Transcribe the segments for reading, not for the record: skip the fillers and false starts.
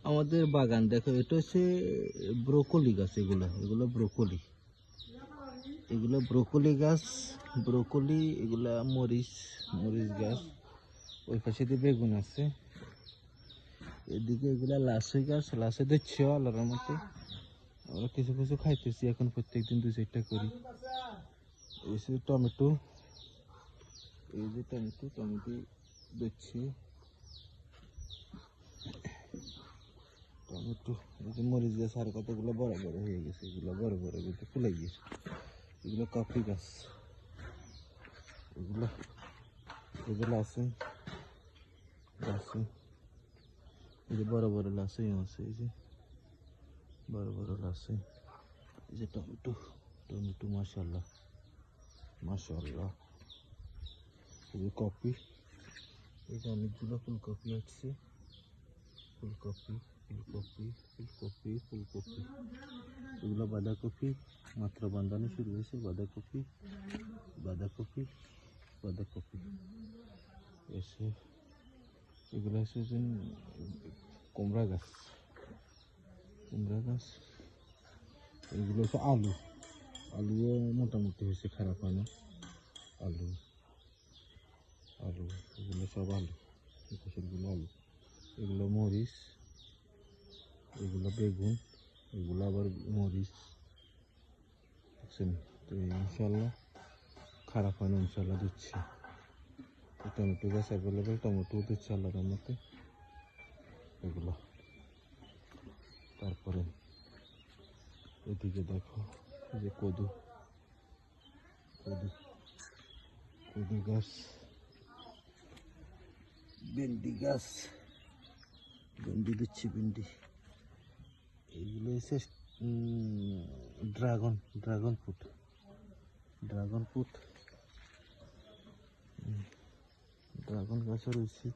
আমাদের বাগান দেখো, এটা হচ্ছে ব্রোকলি গাছ। এগুলো ব্রোকলি, এগুলো ব্রোকলি গাছ। ব্রোকলি, এগুলা মরিচ গাছ। ওই পাশে দিয়ে বেগুন আছে, এদিকে এগুলা লাসই গাছ। লাসে দিচ্ছে আল্লাহর মতো, আমরা কিছু কিছু খাইতেছি এখন, প্রত্যেকদিন 2-4টা করি। এই যে টমেটো, এই যে টমেটো দিচ্ছি। টমেটো, এই যে মরিচ গাছ আর কতগুলো বড় বড় হয়ে গেছে, এগুলো বড় বড় কিন্তু ফুলে গেছে। এগুলো কফি গাছ, এগুলো আছে। এই যে বড় বড় লাসই আছে, এই যে বড় বড় লাসই। এই যে টমেটো মাশাআল্লাহ। এই যে কফি, এই যে অনেকগুলো ফুলকপি আছে। ফুলকপি, এগুলো বাঁধাকপি, মাত্র বাঁধানো শুরু হয়েছে। বাঁধাকপি এসে, এগুলো হচ্ছে কুমড়া গাছ। এগুলো হচ্ছে আলুও মোটামুটি হয়েছে, খারাপ হয় না। আলু, এগুলো সব আলু। এগুলো মরিচ, এগুলো বেগুন, এগুলো আবার মরিচ। দেখছেন তো, ইনশাল্লাহ খারাপ হয় না, ইনশাল্লাহ দিচ্ছে। টমেটো গাছ অ্যাভেলেবেল, টমেটো দিচ্ছে আল্লাহর মতে। এগুলো, তারপরে এদিকে দেখো, এই যে কদু গাছ, ভেন্ডি গাছ, ভেন্ডি দিচ্ছি। এইগুলো হচ্ছে ড্রাগন ফ্রুট। ড্রাগন গাছও রয়েছে।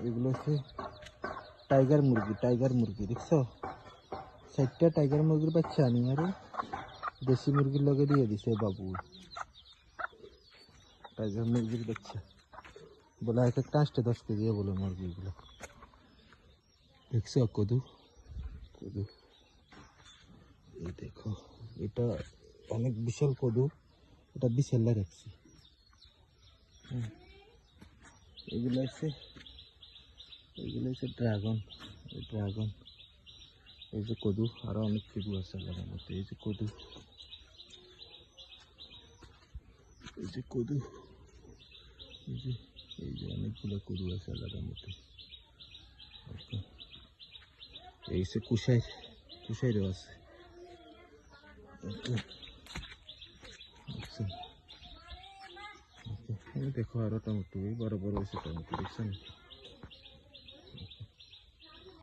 এগুলো হচ্ছে টাইগার মুরগি দেখছো? 4টা টাইগার মুরগির বাচ্চা আনি আরো দেশি মুরগির লগে দিয়ে দিছে বাবু। টাইগার মুরগির বাচ্চা বলে এক একটা 8-10 কেজি বলে মুরগিগুলো। দেখছো কদু, এই দেখো, এটা অনেক বিশাল কদু, এটা বিশাল্লা রাখছি। এগুলো হচ্ছে ড্রাগন। এই যে কদু, আরো অনেক কদু আছে আল্লাহর মতে। এই যে অনেকগুলো কদু আছে আল্লাহর মতে। এই যে কুশাইরও আছে। দেখো আরো টমেটো, বড় বড় হয়েছে টমেটো, দেখছেন?